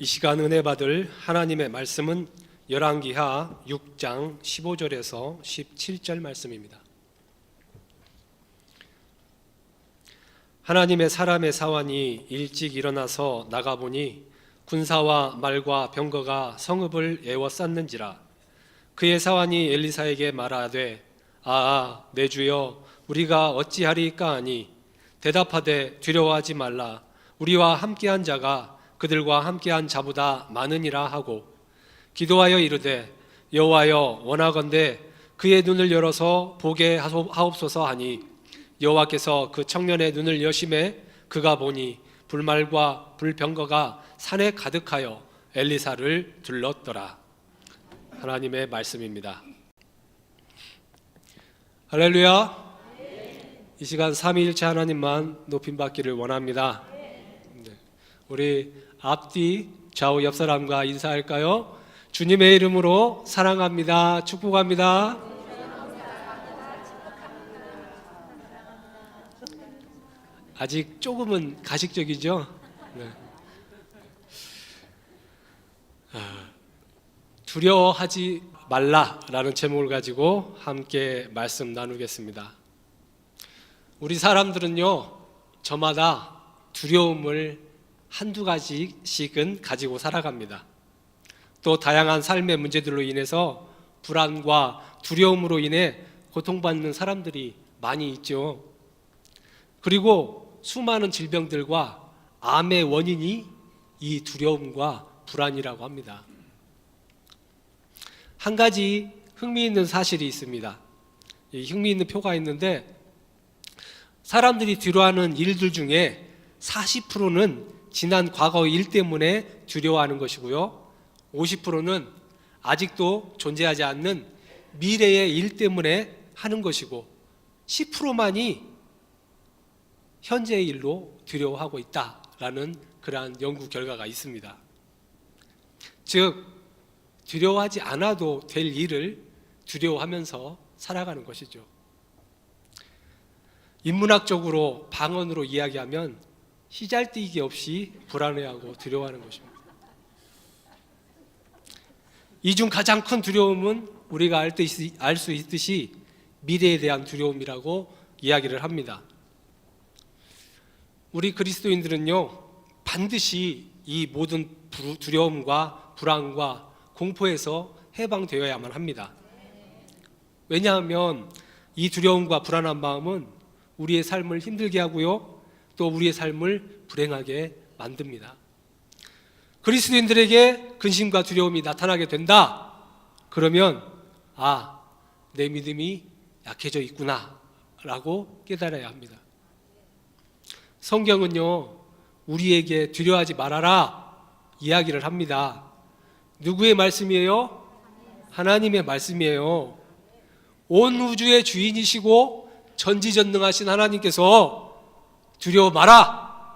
이 시간 은혜 받을 하나님의 말씀은 열왕기하 6장 15절에서 17절 말씀입니다. 하나님의 사람의 사환이 일찍 일어나서 나가보니 군사와 말과 병거가 성읍을 에워쌌는지라. 그의 사환이 엘리사에게 말하되 내 주여 우리가 어찌하리까 하니 대답하되 두려워하지 말라. 우리와 함께한 자가 그들과 함께한 자보다 많으니라 하고 기도하여 이르되 여호와여 원하건대 그의 눈을 열어서 보게 하옵소서 하니 여호와께서 그 청년의 눈을 여심해 그가 보니 불말과 불병거가 산에 가득하여 엘리사를 둘렀더라. 하나님의 말씀입니다. 할렐루야. 이 시간 삼위일체 하나님만 높임받기를 원합니다. 우리 앞뒤 좌우 옆 사람과 인사할까요? 주님의 이름으로 사랑합니다. 축복합니다. 아직 조금은 가식적이죠? 네. 두려워하지 말라라는 제목을 가지고 함께 말씀 나누겠습니다. 우리 사람들은요, 저마다 두려움을 한두 가지씩은 가지고 살아갑니다. 또 다양한 삶의 문제들로 인해서 불안과 두려움으로 인해 고통받는 사람들이 많이 있죠. 그리고 수많은 질병들과 암의 원인이 이 두려움과 불안이라고 합니다. 한 가지 흥미있는 사실이 있습니다. 이 흥미있는 표가 있는데 사람들이 두려워하는 일들 중에 40%는 지난 과거의 일 때문에 두려워하는 것이고요, 50%는 아직도 존재하지 않는 미래의 일 때문에 하는 것이고 10%만이 현재의 일로 두려워하고 있다라는 그러한 연구 결과가 있습니다. 즉 두려워하지 않아도 될 일을 두려워하면서 살아가는 것이죠. 인문학적으로 방언으로 이야기하면 시잘데기 없이 불안해하고 두려워하는 것입니다. 이 중 가장 큰 두려움은 우리가 알 수 있듯이 미래에 대한 두려움이라고 이야기를 합니다. 우리 그리스도인들은요, 반드시 이 모든 두려움과 불안과 공포에서 해방되어야만 합니다. 왜냐하면 이 두려움과 불안한 마음은 우리의 삶을 힘들게 하고요, 또 우리의 삶을 불행하게 만듭니다. 그리스도인들에게 근심과 두려움이 나타나게 된다. 그러면 내 믿음이 약해져 있구나 라고 깨달아야 합니다. 성경은요, 우리에게 두려워하지 말아라 이야기를 합니다. 누구의 말씀이에요? 하나님의 말씀이에요. 온 우주의 주인이시고 전지전능하신 하나님께서 두려워 마라!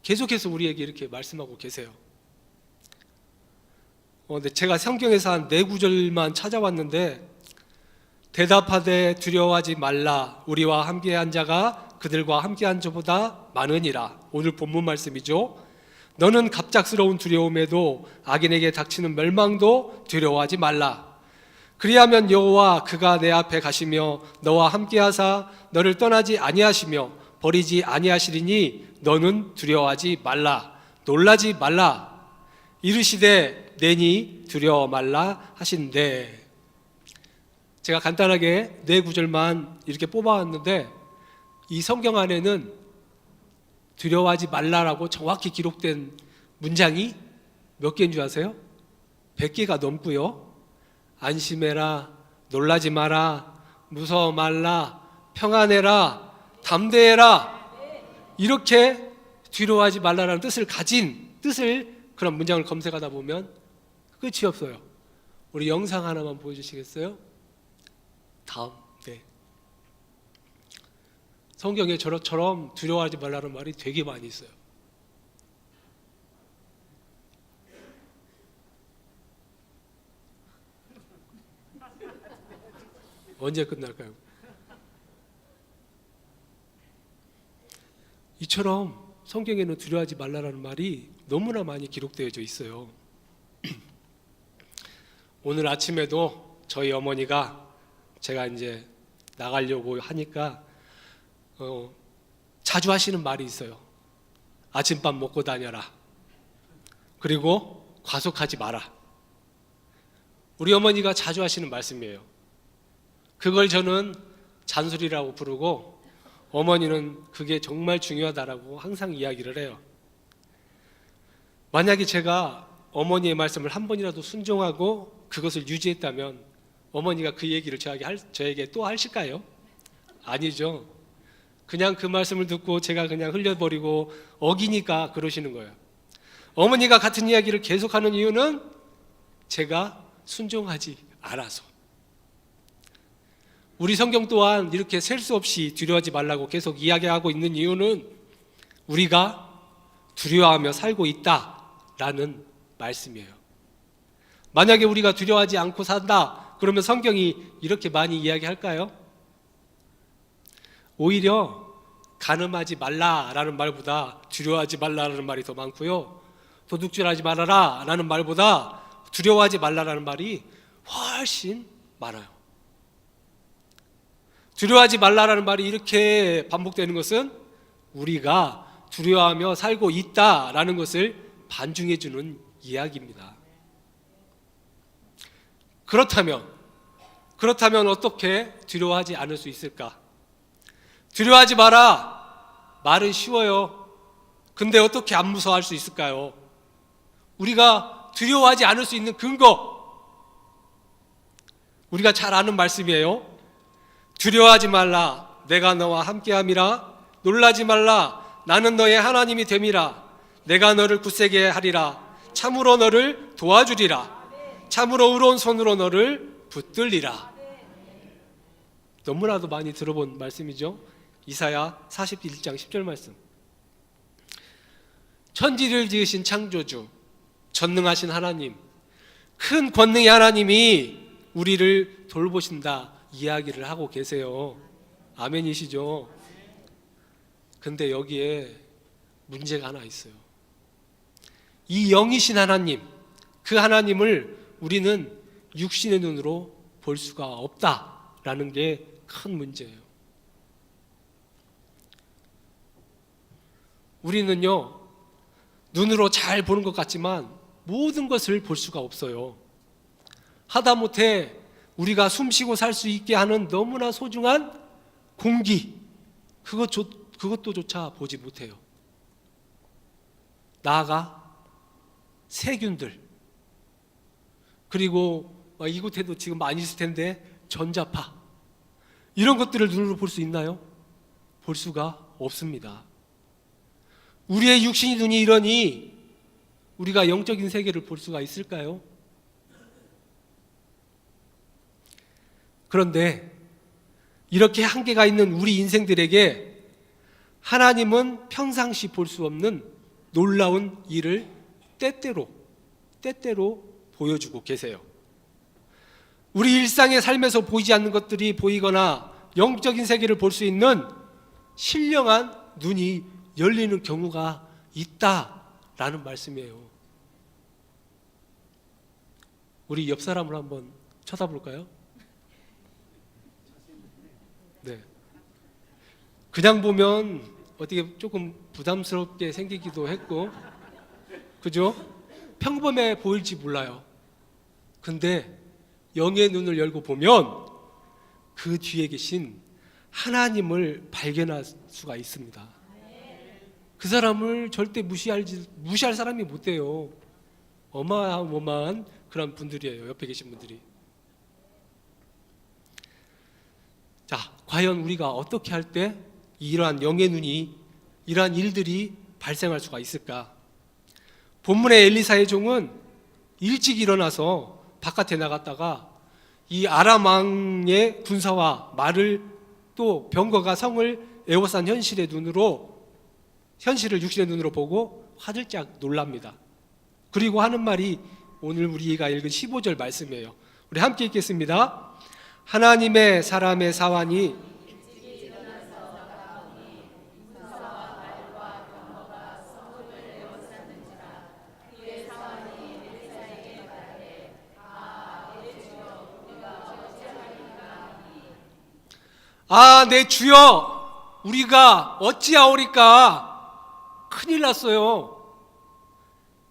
계속해서 우리에게 이렇게 말씀하고 계세요. 근데 제가 성경에서 한 4구절만 찾아왔는데 대답하되 두려워하지 말라. 우리와 함께한 자가 그들과 함께한 자보다 많으니라. 오늘 본문 말씀이죠. 너는 갑작스러운 두려움에도 악인에게 닥치는 멸망도 두려워하지 말라. 그리하면 여호와 그가 내 앞에 가시며 너와 함께하사 너를 떠나지 아니하시며 버리지 아니하시리니 너는 두려워하지 말라. 놀라지 말라. 이르시되 내니 두려워 말라 하신대. 제가 간단하게 4구절만 이렇게 뽑아왔는데 이 성경 안에는 두려워하지 말라라고 정확히 기록된 문장이 몇 개인 줄 아세요? 100개가 넘고요. 안심해라, 놀라지 마라, 무서워 말라, 평안해라, 담대해라, 이렇게 두려워하지 말라라는 뜻을 가진 그런 문장을 검색하다 보면 끝이 없어요. 우리 영상 하나만 보여주시겠어요? 다음. 성경에 저처럼 두려워하지 말라는 말이 되게 많이 있어요. 언제 끝날까요? 이처럼 성경에는 두려워하지 말라는 말이 너무나 많이 기록되어져 있어요. 오늘 아침에도 저희 어머니가 제가 이제 나가려고 하니까 자주 하시는 말이 있어요. 아침밥 먹고 다녀라. 그리고 과속하지 마라. 우리 어머니가 자주 하시는 말씀이에요. 그걸 저는 잔소리라고 부르고 어머니는 그게 정말 중요하다라고 항상 이야기를 해요. 만약에 제가 어머니의 말씀을 한 번이라도 순종하고 그것을 유지했다면 어머니가 그 얘기를 저에게 또 하실까요? 아니죠. 그냥 그 말씀을 듣고 제가 그냥 흘려버리고 어기니까 그러시는 거예요. 어머니가 같은 이야기를 계속하는 이유는 제가 순종하지 않아서. 우리 성경 또한 이렇게 셀 수 없이 두려워하지 말라고 계속 이야기하고 있는 이유는 우리가 두려워하며 살고 있다라는 말씀이에요. 만약에 우리가 두려워하지 않고 산다, 그러면 성경이 이렇게 많이 이야기할까요? 오히려 간음하지 말라라는 말보다 두려워하지 말라라는 말이 더 많고요. 도둑질하지 말아라 라는 말보다 두려워하지 말라라는 말이 훨씬 많아요. 두려워하지 말라라는 말이 이렇게 반복되는 것은 우리가 두려워하며 살고 있다라는 것을 반증해 주는 이야기입니다. 그렇다면 어떻게 두려워하지 않을 수 있을까? 두려워하지 마라. 말은 쉬워요. 근데 어떻게 안 무서워할 수 있을까요? 우리가 두려워하지 않을 수 있는 근거, 우리가 잘 아는 말씀이에요. 두려워하지 말라. 내가 너와 함께함이라. 놀라지 말라. 나는 너의 하나님이 됨이라. 내가 너를 굳세게 하리라. 참으로 너를 도와주리라. 참으로 의로운 손으로 너를 붙들리라. 너무나도 많이 들어본 말씀이죠. 이사야 41장 10절 말씀. 천지를 지으신 창조주, 전능하신 하나님, 큰 권능의 하나님이 우리를 돌보신다 이야기를 하고 계세요. 아멘이시죠? 근데 여기에 문제가 하나 있어요. 이 영이신 하나님, 그 하나님을 우리는 육신의 눈으로 볼 수가 없다라는 게 큰 문제예요. 우리는요, 눈으로 잘 보는 것 같지만 모든 것을 볼 수가 없어요. 하다못해 우리가 숨쉬고 살 수 있게 하는 너무나 소중한 공기, 그것도조차 보지 못해요. 나아가 세균들, 그리고 이곳에도 지금 많이 있을 텐데 전자파, 이런 것들을 눈으로 볼 수 있나요? 볼 수가 없습니다. 우리의 육신이 눈이 이러니 우리가 영적인 세계를 볼 수가 있을까요? 그런데 이렇게 한계가 있는 우리 인생들에게 하나님은 평상시 볼 수 없는 놀라운 일을 때때로 보여주고 계세요. 우리 일상의 삶에서 보이지 않는 것들이 보이거나 영적인 세계를 볼 수 있는 신령한 눈이 열리는 경우가 있다라는 말씀이에요. 우리 옆 사람을 한번 쳐다볼까요? 네. 그냥 보면 어떻게 조금 부담스럽게 생기기도 했고, 그죠? 평범해 보일지 몰라요. 근데 영의 눈을 열고 보면 그 뒤에 계신 하나님을 발견할 수가 있습니다. 그 사람을 절대 무시할 사람이 못 돼요. 어마어마한 그런 분들이에요. 옆에 계신 분들이. 자, 과연 우리가 어떻게 할 때 이러한 영의 눈이, 이러한 일들이 발생할 수가 있을까? 본문의 엘리사의 종은 일찍 일어나서 바깥에 나갔다가 이 아람 왕의 군사와 말을, 또 병거가 성을 에워싼 현실을 육신의 눈으로 보고 화들짝 놀랍니다. 그리고 하는 말이 오늘 우리가 읽은 15절 말씀이에요. 우리 함께 읽겠습니다. 하나님의 사람의 사환이 아, 내 주여, 우리가 어찌하오리까? 큰일 났어요.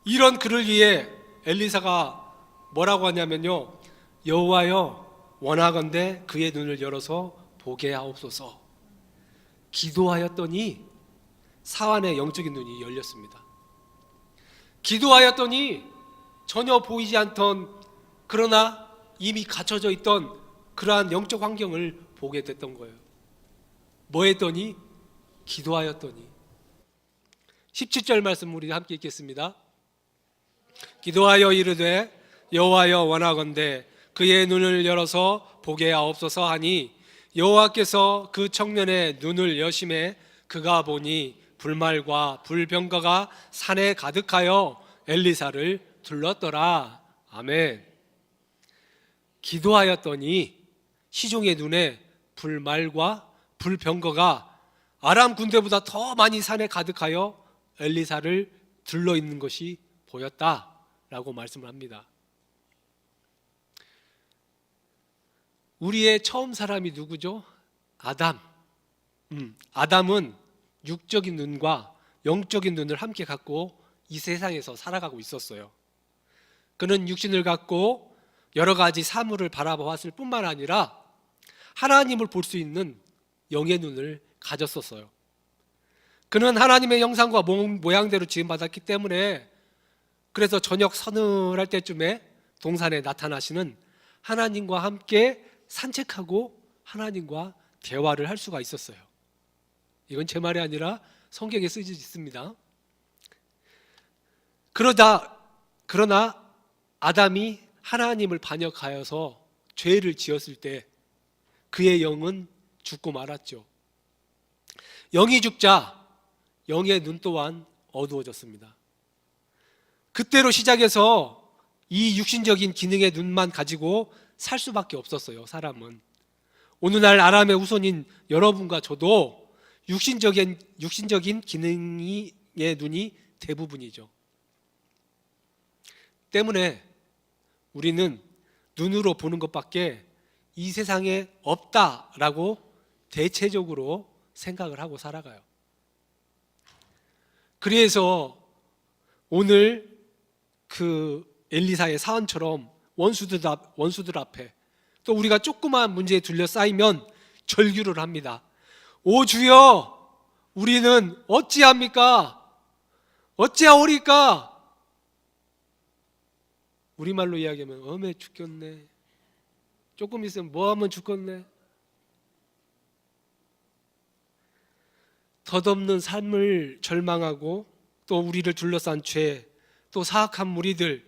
이런 그를 위해 엘리사가 뭐라고 하냐면요, 여호와여, 원하건대 그의 눈을 열어서 보게 하옵소서. 기도하였더니 사환의 영적인 눈이 열렸습니다. 기도하였더니 전혀 보이지 않던, 그러나 이미 갇혀져 있던 그러한 영적 환경을 보게 됐던 거예요. 뭐 했더니? 기도하였더니. 17절 말씀 우리 함께 읽겠습니다. 기도하여 이르되 여호와여, 원하건대 그의 눈을 열어서 보게 하옵소서 하니 여호와께서 그 청년의 눈을 여심해 그가 보니 불말과 불병거가 산에 가득하여 엘리사를 둘렀더라. 아멘. 기도하였더니 시종의 눈에 불말과 불병거가 아람 군대보다 더 많이 산에 가득하여 엘리사를 둘러있는 것이 보였다라고 말씀을 합니다. 우리의 처음 사람이 누구죠? 아담. 아담은 육적인 눈과 영적인 눈을 함께 갖고 이 세상에서 살아가고 있었어요. 그는 육신을 갖고 여러 가지 사물을 바라보았을 뿐만 아니라 하나님을 볼 수 있는 영의 눈을 가졌었어요. 그는 하나님의 형상과 모양대로 지음받았기 때문에, 그래서 저녁 서늘할 때쯤에 동산에 나타나시는 하나님과 함께 산책하고 하나님과 대화를 할 수가 있었어요. 이건 제 말이 아니라 성경에 쓰여져 있습니다. 그러나 아담이 하나님을 반역하여서 죄를 지었을 때 그의 영은 죽고 말았죠. 영이 죽자 영의 눈 또한 어두워졌습니다. 그때로 시작해서 이 육신적인 기능의 눈만 가지고 살 수밖에 없었어요, 사람은. 오늘날 아람의 후손인 여러분과 저도 육신적인 기능의 눈이 대부분이죠. 때문에 우리는 눈으로 보는 것밖에 이 세상에 없다라고 대체적으로 생각을 하고 살아가요. 그래서 오늘 그 엘리사의 사언처럼 원수들 앞에 또 우리가 조그마한 문제에 둘러싸이면 절규를 합니다. 오 주여, 우리는 어찌합니까? 어찌하오리까? 우리말로 이야기하면 어메 죽겠네. 조금 있으면 뭐하면 죽겠네. 덧없는 삶을 절망하고 또 우리를 둘러싼 죄, 또 사악한 무리들,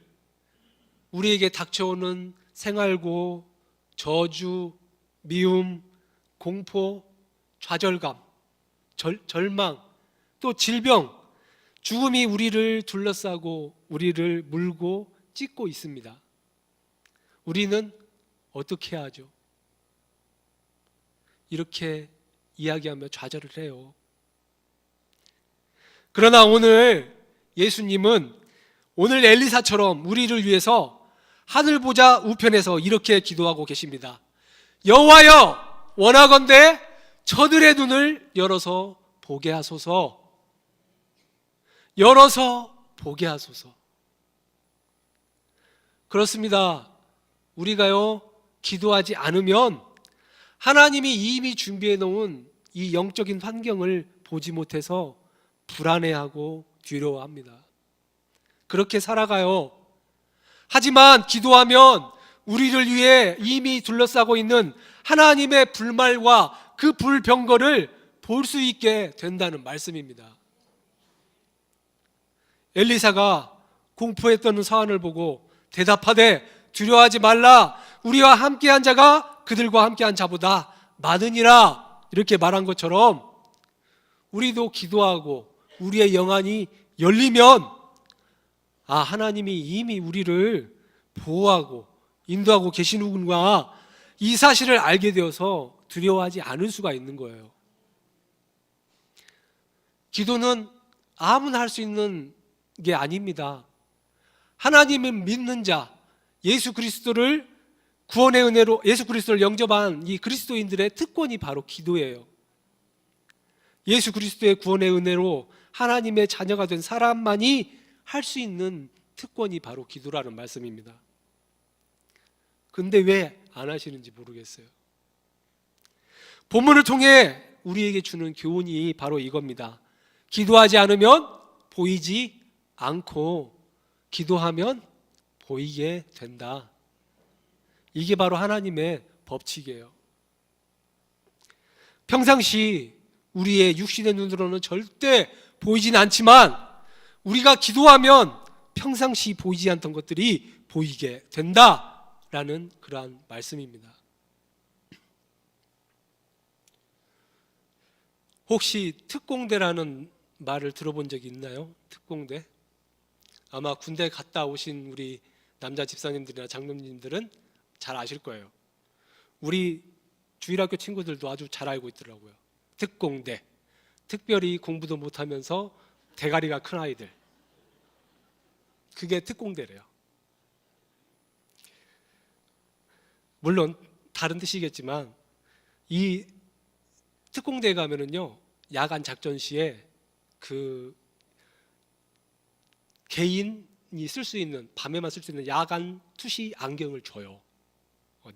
우리에게 닥쳐오는 생활고, 저주, 미움, 공포, 좌절감, 절망, 또 질병, 죽음이 우리를 둘러싸고 우리를 물고 찢고 있습니다. 우리는 어떻게 해야 하죠? 이렇게 이야기하며 좌절을 해요. 그러나 오늘 예수님은 오늘 엘리사처럼 우리를 위해서 하늘 보좌 우편에서 이렇게 기도하고 계십니다. 여호와여, 원하건대 저들의 눈을 열어서 보게 하소서. 열어서 보게 하소서. 그렇습니다. 우리가요, 기도하지 않으면 하나님이 이미 준비해 놓은 이 영적인 환경을 보지 못해서 불안해하고 두려워합니다. 그렇게 살아가요. 하지만 기도하면 우리를 위해 이미 둘러싸고 있는 하나님의 불말과 그 불병거를 볼 수 있게 된다는 말씀입니다. 엘리사가 공포했던 사안을 보고 대답하되 두려워하지 말라, 우리와 함께한 자가 그들과 함께한 자보다 많으니라, 이렇게 말한 것처럼 우리도 기도하고 우리의 영안이 열리면 하나님이 이미 우리를 보호하고 인도하고 계시는구나, 이 사실을 알게 되어서 두려워하지 않을 수가 있는 거예요. 기도는 아무나 할 수 있는 게 아닙니다. 하나님을 믿는 자, 예수 그리스도를 구원의 은혜로 예수 그리스도를 영접한 이 그리스도인들의 특권이 바로 기도예요. 예수 그리스도의 구원의 은혜로 하나님의 자녀가 된 사람만이 할 수 있는 특권이 바로 기도라는 말씀입니다. 근데 왜 안 하시는지 모르겠어요. 본문을 통해 우리에게 주는 교훈이 바로 이겁니다. 기도하지 않으면 보이지 않고 기도하면 보이게 된다. 이게 바로 하나님의 법칙이에요. 평상시 우리의 육신의 눈으로는 절대 보이진 않지만 우리가 기도하면 평상시 보이지 않던 것들이 보이게 된다라는 그러한 말씀입니다. 혹시 특공대라는 말을 들어본 적이 있나요? 특공대? 아마 군대 갔다 오신 우리 남자 집사님들이나 장로님들은 잘 아실 거예요. 우리 주일학교 친구들도 아주 잘 알고 있더라고요. 특공대. 특별히 공부도 못하면서 대가리가 큰 아이들. 그게 특공대래요. 물론 다른 뜻이겠지만 이 특공대에 가면은요, 야간 작전 시에 그 개인이 쓸 수 있는, 밤에만 쓸 수 있는 야간 투시 안경을 줘요.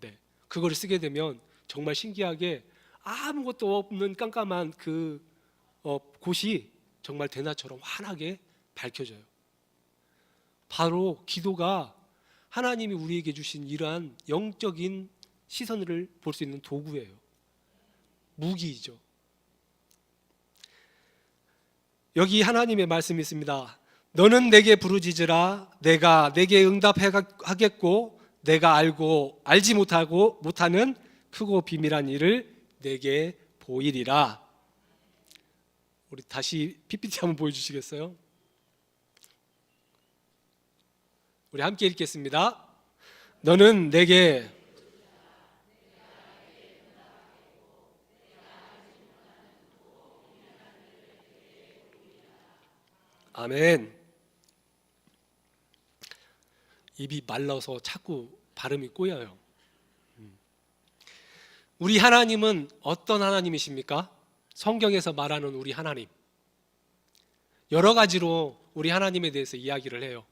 네. 그걸 쓰게 되면 정말 신기하게 아무것도 없는 깜깜한 그 곳이 정말 대낮처럼 환하게 밝혀져요. 바로 기도가 하나님이 우리에게 주신 이러한 영적인 시선을 볼 수 있는 도구예요. 무기이죠. 여기 하나님의 말씀이 있습니다. 너는 내게 부르짖으라. 내가 내게 응답하겠고 내가 알고 알지 못하는 크고 비밀한 일을 내게 보이리라. 우리 다시 PPT 한번 보여주시겠어요? 우리 함께 읽겠습니다. 너는 내게 아멘. 입이 말라서 자꾸 발음이 꼬여요. 우리 하나님은 어떤 하나님이십니까? 성경에서 말하는 우리 하나님, 여러 가지로 우리 하나님에 대해서 이야기를 해요.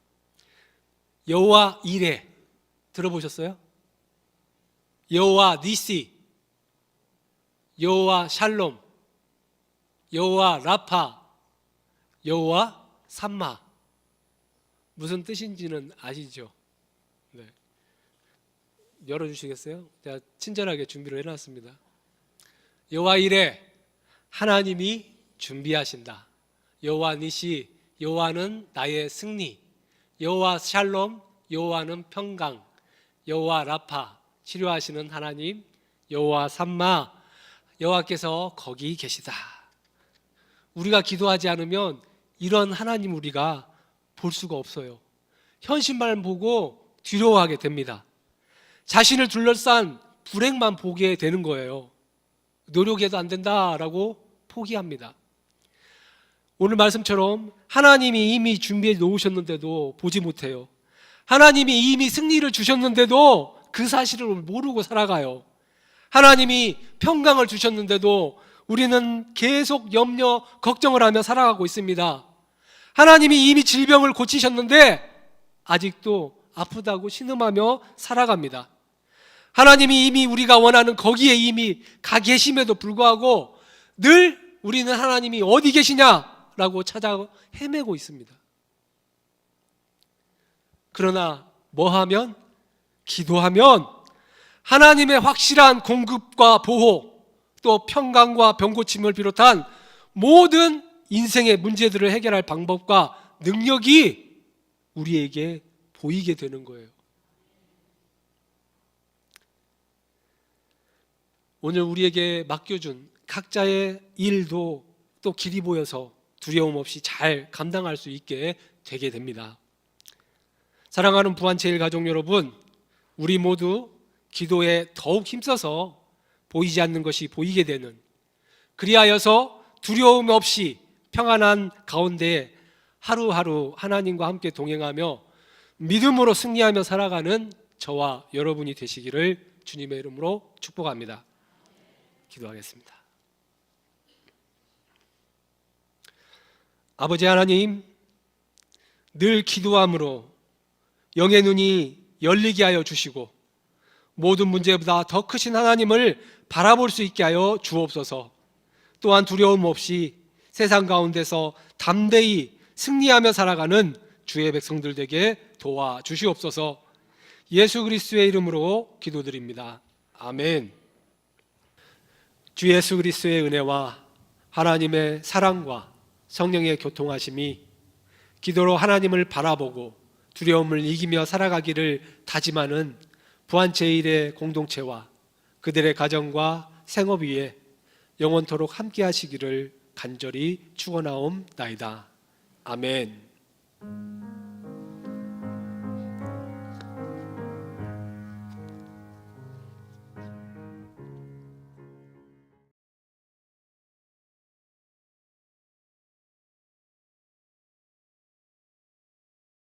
여호와 이레 들어보셨어요? 여호와 니시, 여호와 샬롬, 여호와 라파, 여호와 삼마. 무슨 뜻인지는 아시죠? 네. 열어주시겠어요? 제가 친절하게 준비를 해놨습니다. 여호와 이레, 하나님이 준비하신다. 여호와 니시, 여호와는 나의 승리. 여호와 샬롬, 여호와는 평강. 여호와 라파, 치료하시는 하나님. 여호와 삼마, 여호와께서 거기 계시다. 우리가 기도하지 않으면 이런 하나님 우리가 볼 수가 없어요. 현실만 보고 두려워하게 됩니다. 자신을 둘러싼 불행만 보게 되는 거예요. 노력해도 안 된다라고 포기합니다. 오늘 말씀처럼 하나님이 이미 준비해 놓으셨는데도 보지 못해요. 하나님이 이미 승리를 주셨는데도 그 사실을 모르고 살아가요. 하나님이 평강을 주셨는데도 우리는 계속 염려, 걱정을 하며 살아가고 있습니다. 하나님이 이미 질병을 고치셨는데 아직도 아프다고 신음하며 살아갑니다. 하나님이 이미 우리가 원하는 거기에 이미 가 계심에도 불구하고 늘 우리는 하나님이 어디 계시냐라고 찾아 헤매고 있습니다. 그러나 뭐 하면? 기도하면 하나님의 확실한 공급과 보호, 또 평강과 병고침을 비롯한 모든 인생의 문제들을 해결할 방법과 능력이 우리에게 보이게 되는 거예요. 오늘 우리에게 맡겨준 각자의 일도 또 길이 보여서 두려움 없이 잘 감당할 수 있게 되게 됩니다. 사랑하는 부안체일 가족 여러분, 우리 모두 기도에 더욱 힘써서 보이지 않는 것이 보이게 되는, 그리하여서 두려움 없이 평안한 가운데 하루하루 하나님과 함께 동행하며 믿음으로 승리하며 살아가는 저와 여러분이 되시기를 주님의 이름으로 축복합니다. 기도하겠습니다. 아버지 하나님, 늘 기도함으로 영의 눈이 열리게 하여 주시고 모든 문제보다 더 크신 하나님을 바라볼 수 있게 하여 주옵소서. 또한 두려움 없이 세상 가운데서 담대히 승리하며 살아가는 주의 백성들 되게 도와주시옵소서. 예수 그리스도의 이름으로 기도드립니다. 아멘. 주 예수 그리스도의 은혜와 하나님의 사랑과 성령의 교통하심이 기도로 하나님을 바라보고 두려움을 이기며 살아가기를 다짐하는 부안제일의 공동체와 그들의 가정과 생업 위에 영원토록 함께 하시기를 간절히 축원하옵나이다. 아멘.